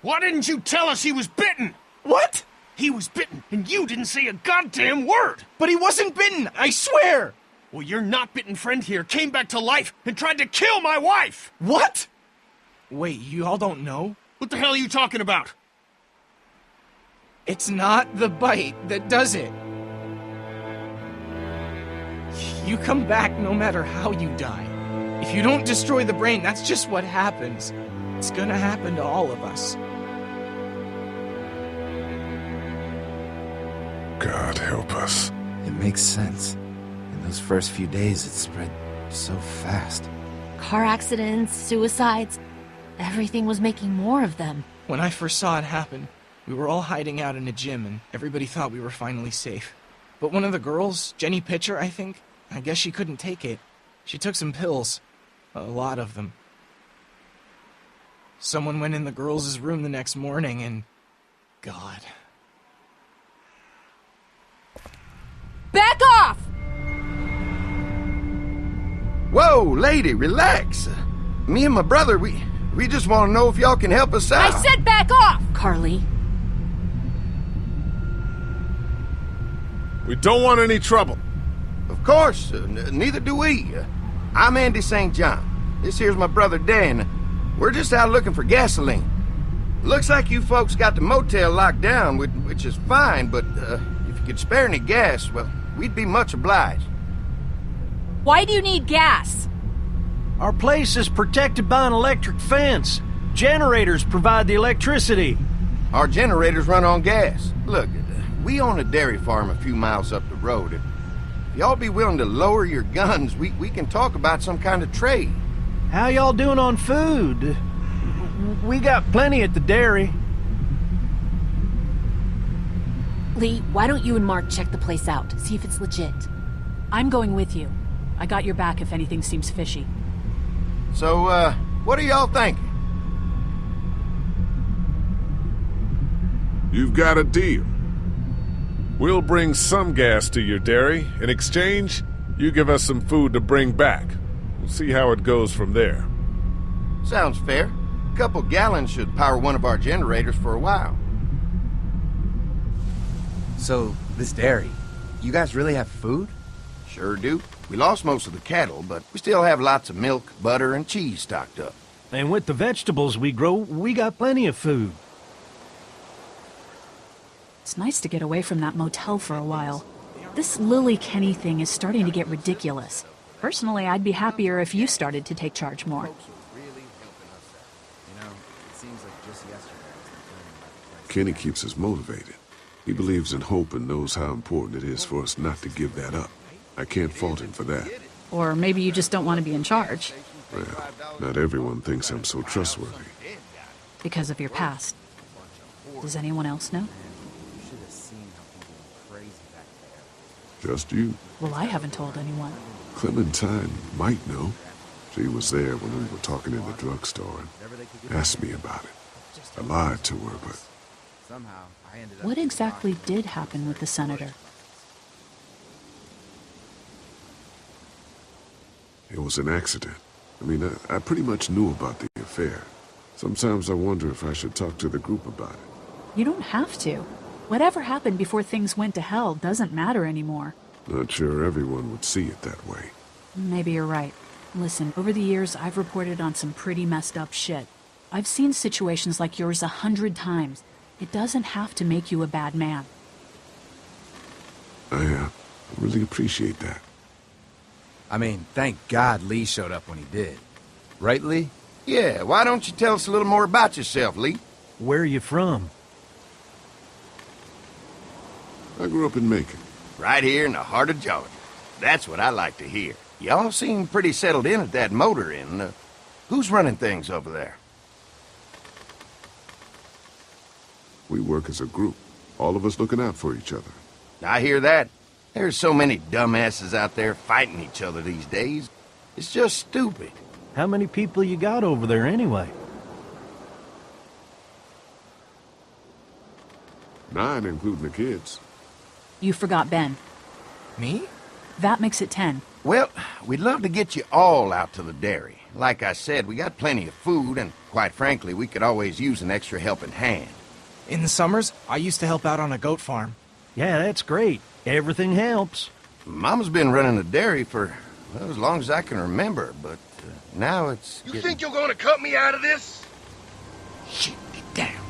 Why didn't you tell us he was bitten? What? He was bitten, and you didn't say a goddamn word! But he wasn't bitten, I swear! Well, your not-bitten friend here came back to life and tried to kill my wife! What? Wait, you all don't know? What the hell are you talking about? It's not the bite that does it. You come back no matter how you die. If you don't destroy the brain, that's just what happens. It's gonna happen to all of us. God help us. It makes sense. In those first few days, it spread so fast. Car accidents, suicides, everything was making more of them. When I first saw it happen, we were all hiding out in a gym and everybody thought we were finally safe. But one of the girls, Jenny Pitcher, I think, I guess she couldn't take it. She took some pills. A lot of them. Someone went in the girls' room the next morning and... God. Back off! Whoa, lady, relax. Me and my brother, we just want to know if y'all can help us out. I said back off! Carly. We don't want any trouble. Of course, neither do we. I'm Andy St. John. This here's my brother Dan. We're just out looking for gasoline. Looks like you folks got the motel locked down, which is fine, but if you could spare any gas, well, we'd be much obliged. Why do you need gas? Our place is protected by an electric fence. Generators provide the electricity. Our generators run on gas. Look, we own a dairy farm a few miles up the road. If y'all be willing to lower your guns, we can talk about some kind of trade. How y'all doing on food? We got plenty at the dairy. Lee, why don't you and Mark check the place out, see if it's legit? I'm going with you. I got your back if anything seems fishy. So, what are y'all thinking? You've got a deal. We'll bring some gas to your dairy. In exchange, you give us some food to bring back. We'll see how it goes from there. Sounds fair. A couple gallons should power one of our generators for a while. So, this dairy, you guys really have food? Sure do. We lost most of the cattle, but we still have lots of milk, butter, and cheese stocked up. And with the vegetables we grow, we got plenty of food. It's nice to get away from that motel for a while. This Lily Kenny thing is starting to get ridiculous. Personally, I'd be happier if you started to take charge more. Kenny keeps us motivated. He believes in hope and knows how important it is for us not to give that up. I can't fault him for that. Or maybe you just don't want to be in charge. Well, not everyone thinks I'm so trustworthy. Because of your past. Does anyone else know? Just you. Well, I haven't told anyone. Clementine might know. She was there when we were talking in the drugstore and asked me about it. I lied to her, but... What exactly did happen with the senator? It was an accident. I mean, I pretty much knew about the affair. Sometimes I wonder if I should talk to the group about it. You don't have to. Whatever happened before things went to hell doesn't matter anymore. Not sure everyone would see it that way. Maybe you're right. Listen, over the years, I've reported on some pretty messed up shit. I've seen situations like yours 100 times. It doesn't have to make you a bad man. I really appreciate that. I mean, thank God Lee showed up when he did. Right, Lee? Yeah, why don't you tell us a little more about yourself, Lee? Where are you from? I grew up in Macon. Right here in the heart of Georgia. That's what I like to hear. Y'all seem pretty settled in at that motor inn. Who's running things over there? We work as a group, all of us looking out for each other. I hear that. There's so many dumbasses out there fighting each other these days. It's just stupid. How many people you got over there anyway? 9, including the kids. You forgot Ben. Me? That makes it 10. Well, we'd love to get you all out to the dairy. like I said, we got plenty of food, and quite frankly, we could always use an extra helping hand. In the summers, I used to help out on a goat farm. Yeah, that's great. Everything helps. Mama's been running a dairy for, well, as long as I can remember, but now it's You think you're gonna cut me out of this? Shit, get down.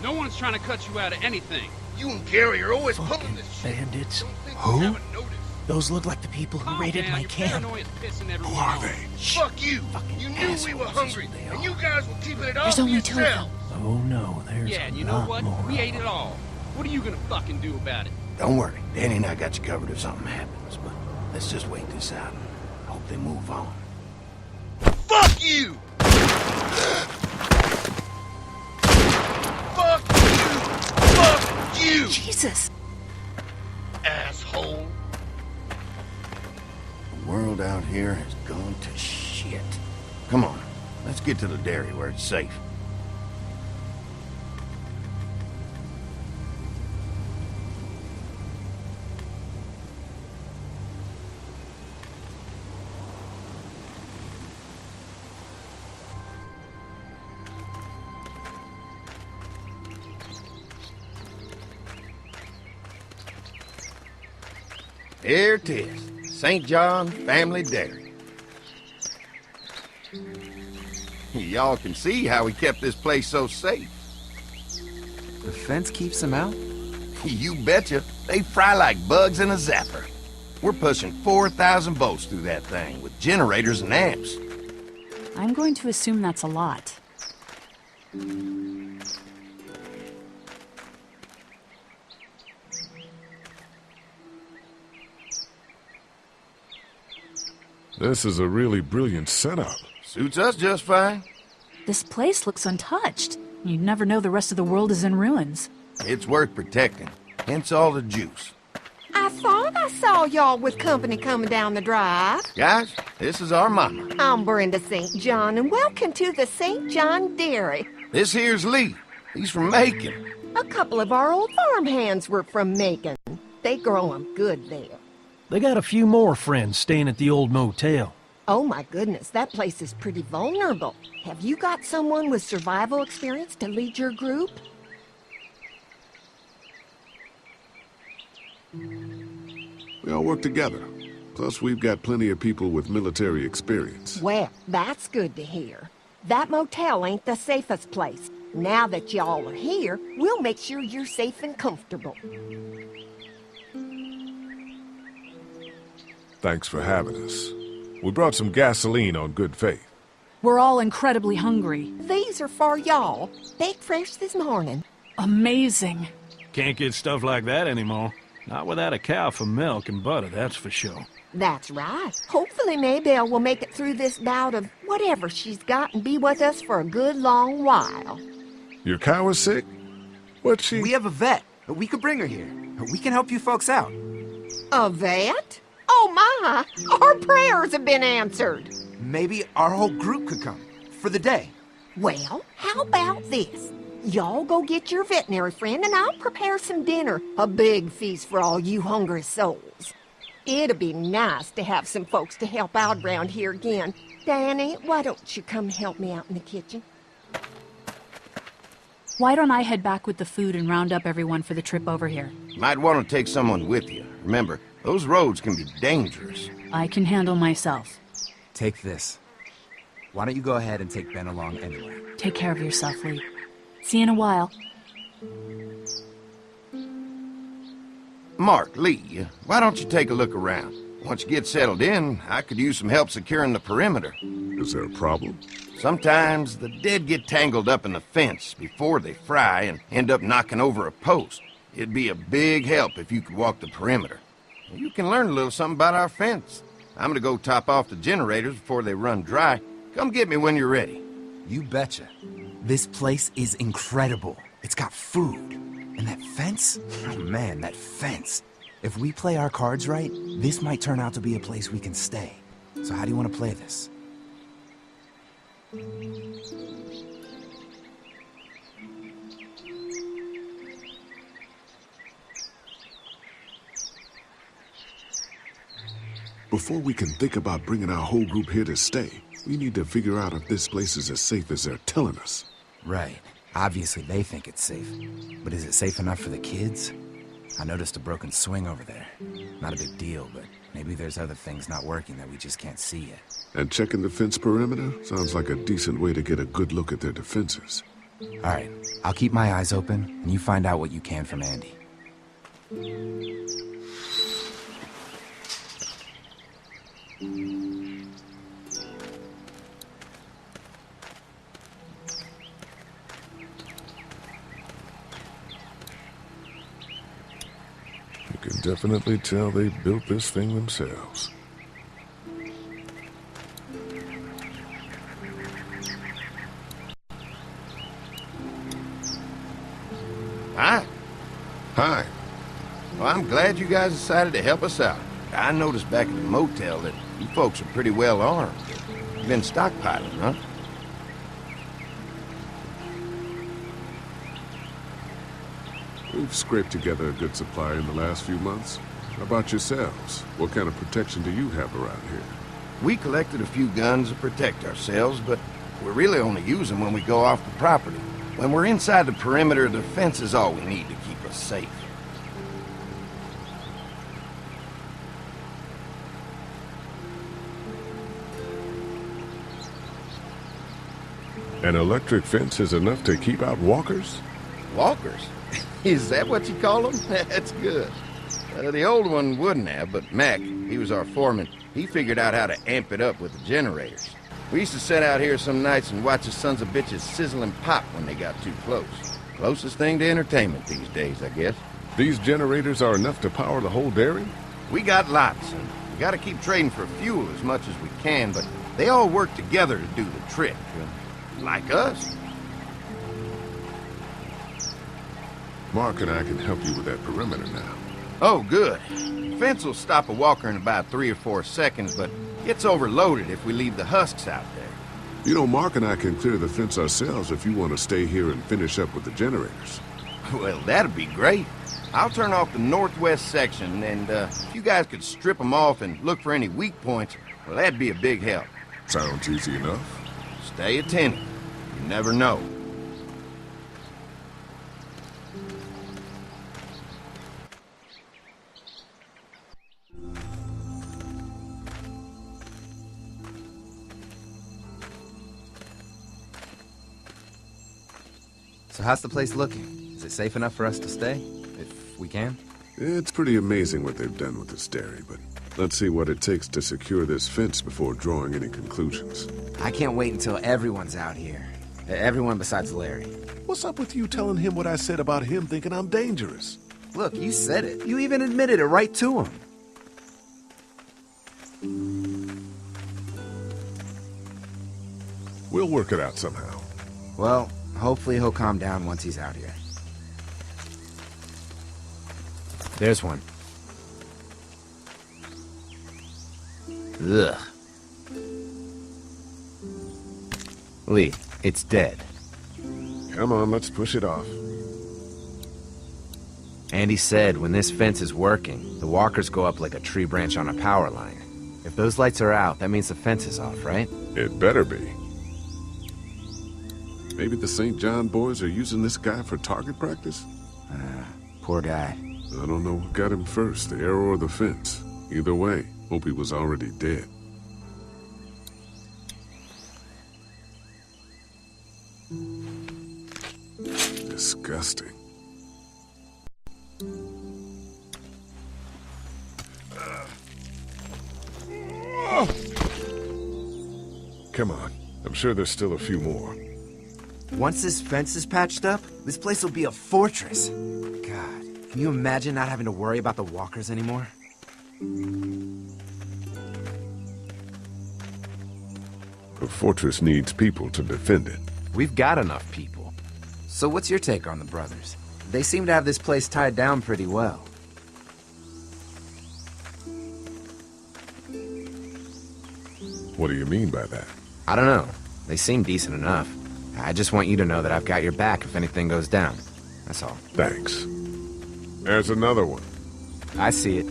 No one's trying to cut you out of anything. You and Gary are always pulling this shit. Bandits. Don't think Who? you haven't noticed. Those look like the people who Calm raided down, my your camp. paranoia's pissing everyone Who are off. they? Fuck you. Fucking You knew we were assholes is hungry, who they and are. you guys were keeping it all There's for only two of yourselves. them. Oh no, there's Yeah, and you a know lot what? more We of ate it them. all. What are you gonna fucking do about it? Don't worry, Danny and I got you covered if something happens, but let's just wait this out and hope they move on. Fuck you! Fuck you! Fuck you! Jesus! Asshole! The world out here has gone to shit. Come on, let's get to the dairy where it's safe. Here it is, St. John Family Dairy. Y'all can see how we kept this place so safe. The fence keeps them out? You betcha. They fry like bugs in a zapper. We're pushing 4,000 volts through that thing with generators and amps. I'm going to assume that's a lot. This is a really brilliant setup. Suits us just fine. This place looks untouched. You'd never know the rest of the world is in ruins. It's worth protecting, hence all the juice. I thought I saw y'all with company coming down the drive. Guys, this is our mama. I'm Brenda St. John, and welcome to the St. John Dairy. This here's Lee. He's from Macon. A couple of our old farm hands were from Macon. They grow 'em good there. They got a few more friends staying at the old motel. Oh my goodness, that place is pretty vulnerable. Have you got someone with survival experience to lead your group? We all work together. Plus, we've got plenty of people with military experience. Well, that's good to hear. That motel ain't the safest place. Now that y'all are here, we'll make sure you're safe and comfortable. Thanks for having us. We brought some gasoline on good faith. We're all incredibly hungry. These are for y'all. Baked fresh this morning. Amazing. Can't get stuff like that anymore. Not without a cow for milk and butter, that's for sure. That's right. Hopefully Maybelle will make it through this bout of whatever she's got and be with us for a good long while. Your cow is sick? What's she... We have a vet. We could bring her here. We can help you folks out. A vet? Oh my! Our prayers have been answered. Maybe our whole group could come. For the day. Well, how about this? Y'all go get your veterinary friend and I'll prepare some dinner. A big feast for all you hungry souls. It'd be nice to have some folks to help out around here again. Danny, why don't you come help me out in the kitchen? Why don't I head back with the food and round up everyone for the trip over here? Might want to take someone with you. Remember, those roads can be dangerous. I can handle myself. Take this. Why don't you go ahead and take Ben along anyway? Take care of yourself, Lee. See you in a while. Mark, Lee, why don't you take a look around? Once you get settled in, I could use some help securing the perimeter. Is there a problem? Sometimes the dead get tangled up in the fence before they fry and end up knocking over a post. It'd be a big help if you could walk the perimeter. You can learn a little something about our fence. I'm gonna go top off the generators before they run dry. Come get me when you're ready. You betcha. This place is incredible. It's got food. And that fence? Oh man, that fence. If we play our cards right, this might turn out to be a place we can stay. So how do you want to play this? Before we can think about bringing our whole group here to stay, we need to figure out if this place is as safe as they're telling us. Right. Obviously they think it's safe. But is it safe enough for the kids? I noticed a broken swing over there. Not a big deal, but maybe there's other things not working that we just can't see yet. And checking the fence perimeter sounds like a decent way to get a good look at their defenses. All right, I'll keep my eyes open, and you find out what you can from Andy. You can definitely tell they built this thing themselves. Hi. Hi. Well, I'm glad you guys decided to help us out. I noticed back at the motel that you folks are pretty well armed. You've been stockpiling, huh? We've scraped together a good supply in the last few months. How about yourselves? What kind of protection do you have around here? We collected a few guns to protect ourselves, but we really only use them when we go off the property. When we're inside the perimeter, the fence is all we need to keep us safe. An electric fence is enough to keep out walkers? Walkers? Is that what you call them? That's good. The old one wouldn't have, but Mac, he was our foreman, he figured out how to amp it up with the generators. We used to sit out here some nights and watch the sons of bitches sizzle and pop when they got too close. Closest thing to entertainment these days, I guess. These generators are enough to power the whole dairy? We got lots, and we gotta keep trading for fuel as much as we can, but they all work together to do the trick. Like us. Mark and I can help you with that perimeter now. Oh, good. The fence will stop a walker in about 3 or 4 seconds, but gets overloaded if we leave the husks out there. You know, Mark and I can clear the fence ourselves if you want to stay here and finish up with the generators. Well, that'd be great. I'll turn off the northwest section, and if you guys could strip them off and look for any weak points, well, that'd be a big help. Sounds easy enough. Stay attentive. You never know. So how's the place looking? Is it safe enough for us to stay? If we can? It's pretty amazing what they've done with this dairy, but let's see what it takes to secure this fence before drawing any conclusions. I can't wait until everyone's out here. Everyone besides Larry. What's up with you telling him what I said about him thinking I'm dangerous? Look, you said it. You even admitted it right to him. We'll work it out somehow. Well, hopefully he'll calm down once he's out here. There's one. Ugh. Lee, it's dead. Come on, let's push it off. Andy said when this fence is working, the walkers go up like a tree branch on a power line. If those lights are out, that means the fence is off, right? It better be. Maybe the St. John boys are using this guy for target practice? Poor guy. I don't know what got him first, the arrow or the fence. Either way, hope he was already dead. Disgusting. Come on. I'm sure there's still a few more. Once this fence is patched up, this place will be a fortress. God, can you imagine not having to worry about the walkers anymore? A fortress needs people to defend it. We've got enough people. So what's your take on the brothers? They seem to have this place tied down pretty well. What do you mean by that? I don't know. They seem decent enough. I just want you to know that I've got your back if anything goes down. That's all. Thanks. There's another one. I see it.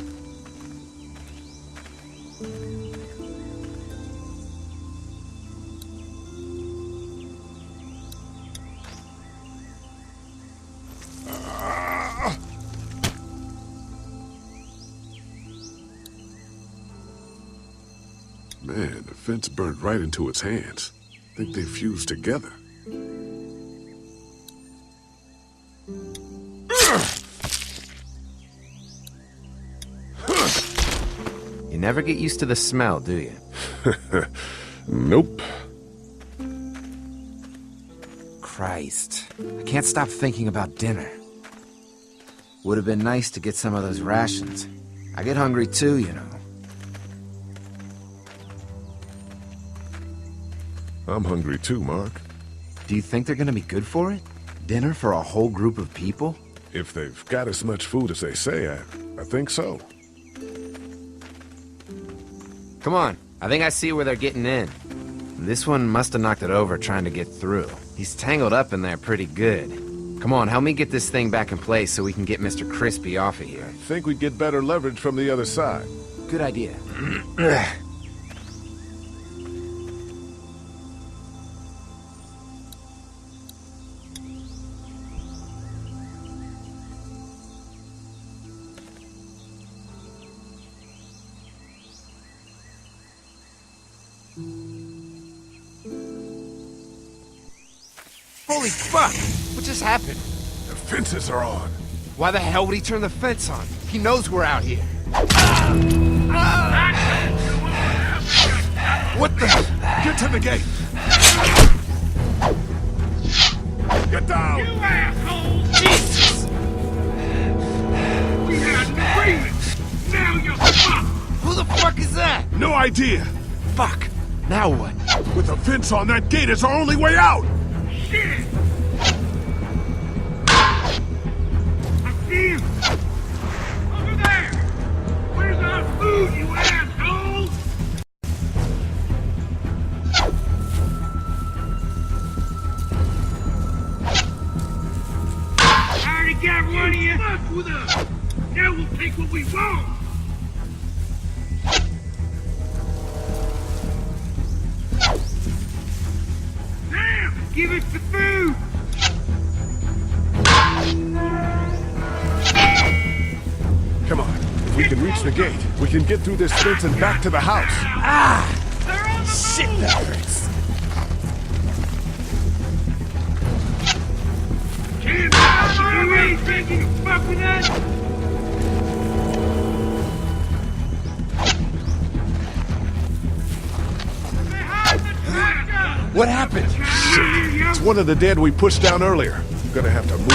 fence burnt right into its hands. Think they fused together. You never get used to the smell, do you? Nope. Christ. I can't stop thinking about dinner. Would have been nice to get some of those rations. I get hungry too, you know. I'm hungry too, Mark. Do you think they're gonna be good for it? Dinner for a whole group of people? If they've got as much food as they say, I think so. Come on, I think I see where they're getting in. This one must have knocked it over trying to get through. He's tangled up in there pretty good. Come on, help me get this thing back in place so we can get Mr. Crispy off of here. I think we'd get better leverage from the other side. Good idea. Holy fuck! What just happened? The fences are on. Why the hell would he turn the fence on? He knows we're out here. What the? Get to the gate! Get down! You assholes! Jesus! We had an agreement! Now you're fucked! Who the fuck is that? No idea! Fuck! Now what? With a fence on that gate, it's our only way out! Shit! I see him! Over there! Where's our food, you assholes? I already got one of you! Fuck with us! Now we'll take what we want! Damn! Give us the food! Come on. If we can reach the gate, we can get through this fence and back to the house. They're on the Shit, move! that hurts. Can't stop you ain't thinking of fuck with us! Behind the tractor! What happened? It's one of the dead we pushed down earlier. I'm gonna have to move.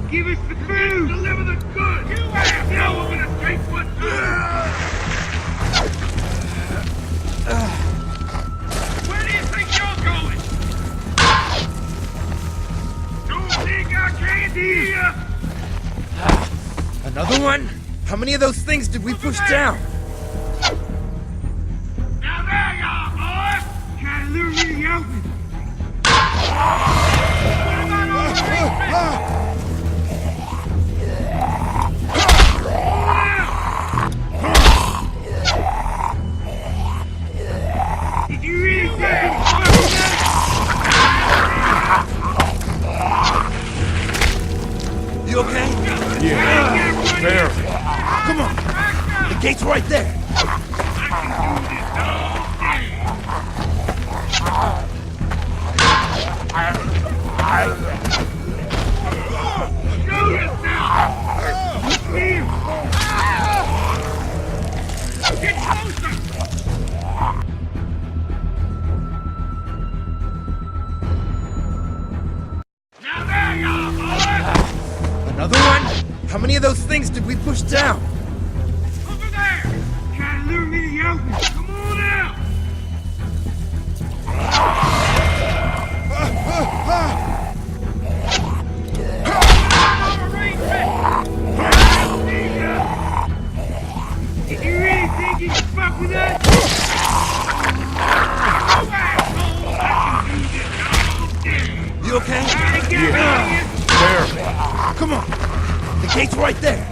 Give us the food! Deliver the goods! You ass! Now we're gonna take what's Where do you think you're going? Don't think I can't hear ya! Another one? How many of those things did we push down? Now there you are, boy! Try to lure me to the open! What about all the racing? Did you really say You okay? Yeah. There. Come on! The gate's right there! Show yourself! Get closer! Now there you are, boy! Another one? How many of those things did we push down? Over there! Try to lure me to the open! Come on out! Did you really think you could fuck with us? You okay? There. Come on! The gate's right there!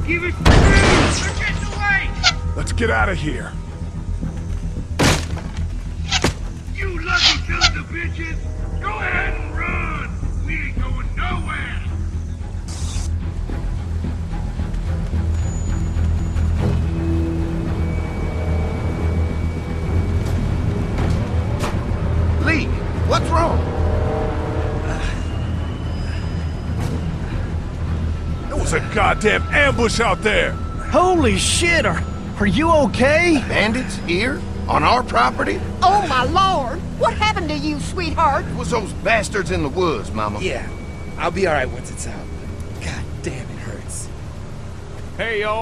Give us the food! We're getting away! Let's get out of here. You lucky What's wrong? There was a goddamn ambush out there! Holy shit, are you okay? Bandits here? On our property? Oh, my lord! What happened to you, sweetheart? It was those bastards in the woods, Mama. Yeah, I'll be alright once it's out. God damn, it hurts. Hey, y'all.